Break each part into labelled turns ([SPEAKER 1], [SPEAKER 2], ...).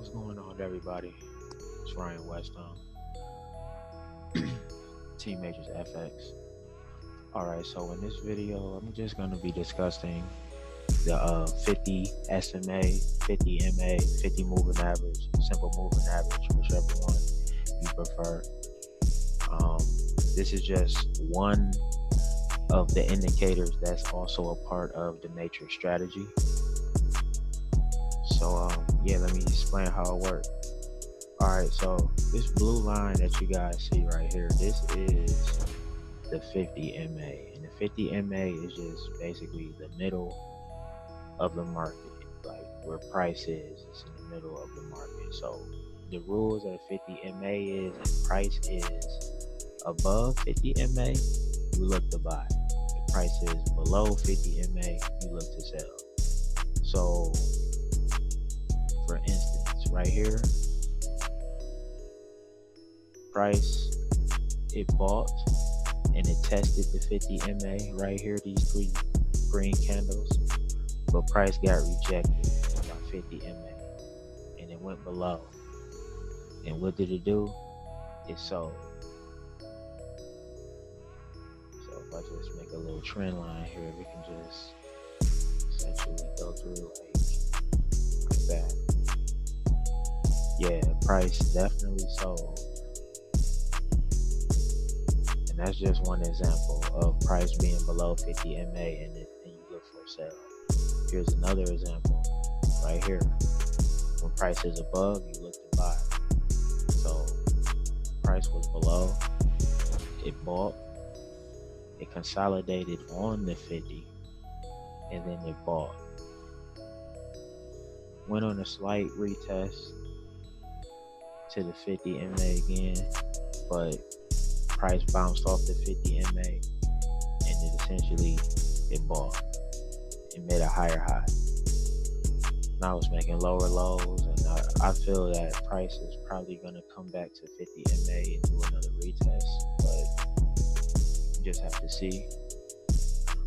[SPEAKER 1] What's going on, everybody? It's Ryan West on Team MatrixFX. Alright, so in this video, I'm just going to be discussing the 50 SMA, 50 MA, 50 moving average, simple moving average, whichever one you prefer. This is just one of the indicators that's also a part of the matrix strategy. So yeah, let me explain how it works. Alright, so this blue line that you guys see right here, this is the 50 MA, and the 50 MA is just basically the middle of the market, like where price is. It's in the middle of the market. So the rules of the 50 MA is if price is above 50 MA, you look to buy. If price is below 50 MA, you look to sell. So for instance, right here, price, it bought and it tested the 50 MA right here, these three green candles, but price got rejected by 50 MA and it went below. And what did it do? It sold. So if I just make a little trend line here, we can just essentially go through like that. Yeah, price definitely sold. And that's just one example of price being below 50 MA and you look for a sell. Here's another example right here. When price is above, you look to buy. So price was below, it bought, it consolidated on the 50, and then it bought. Went on a slight retest to the 50 MA again, but price bounced off the 50 MA and it essentially bought. It made a higher high. Now it's making lower lows, and I feel that price is probably going to come back to 50 MA and do another retest, but you just have to see.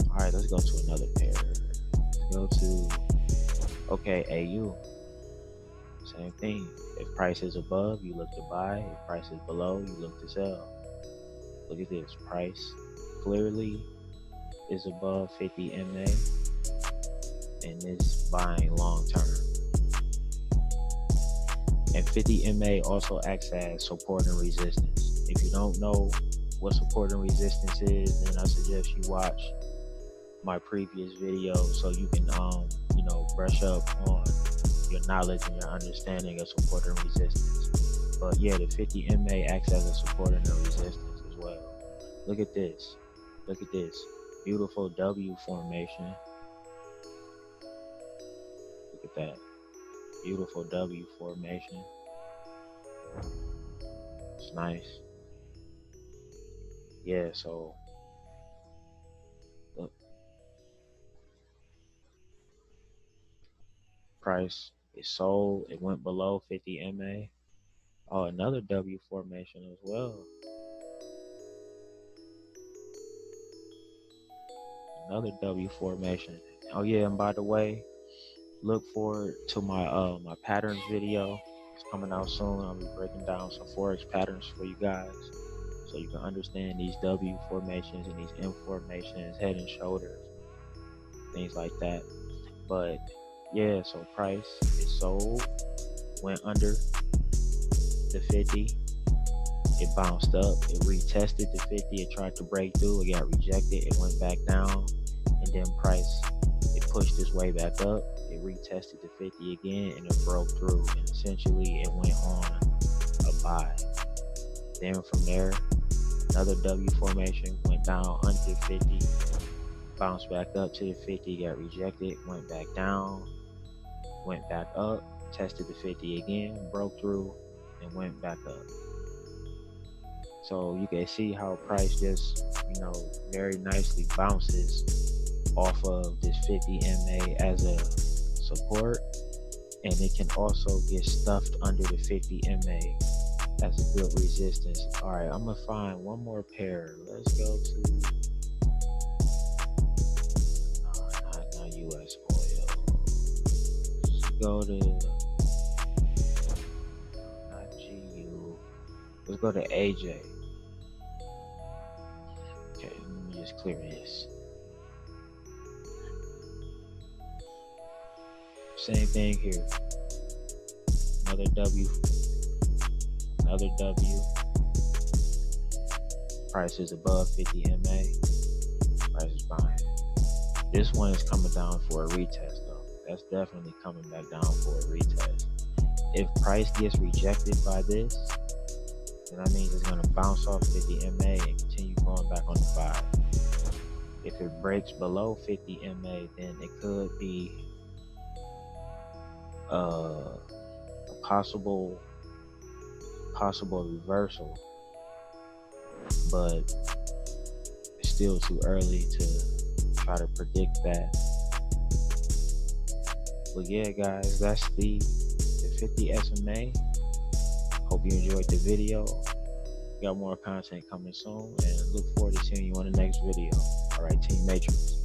[SPEAKER 1] Alright, let's go to another pair. Let's go to, okay, AU. Same thing. If price is above, you look to buy. If price is below, you look to sell. Look at this. Price clearly is above 50 MA and is buying long term. And 50 MA also acts as support and resistance. If you don't know what support and resistance is, then I suggest you watch my previous video so you can brush up on your knowledge and your understanding of support and resistance. But yeah, the 50 MA acts as a support and a resistance as well. Look at this. Look at this. Beautiful W formation. Look at that. Beautiful W formation. It's nice. Yeah, so look. Price is sold. It went below 50 MA. Oh, another W formation as well. Another W formation. Oh yeah, and by the way, look forward to my my patterns video. It's coming out soon. I'll be breaking down some forex patterns for you guys, so you can understand these W formations and these M formations, head and shoulders, things like that. But yeah, so price is sold, went under the 50, it bounced up, it retested the 50, it tried to break through, it got rejected, it went back down, and then price, it pushed its way back up, it retested the 50 again, and it broke through, and essentially it went on a buy. Then from there, another W formation, went down under 50, bounced back up to the 50, got rejected, went back down, went back up, tested the 50 again, broke through, and went back up. So you can see how price just, very nicely bounces off of this 50 MA as a support, and it can also get stuffed under the 50 MA as a good resistance. All right, I'm gonna find one more pair. Let's go to not US oil. Let's go to Let's go to AJ. Okay, let me just clear this. Same thing here. Another W. Another W. Price is above 50 MA. Price is buying. This one is coming down for a retest though. That's definitely coming back down for a retest. If price gets rejected by this, then that means it's going to bounce off 50 MA and continue going back on the buy. If it breaks below 50 MA, then it could be a possible reversal, but it's still too early to try to predict that. But yeah, guys, that's the 50 SMA. Hope you enjoyed the video. Got more content coming soon, and look forward to seeing you on the next video. All right, Team Matrix.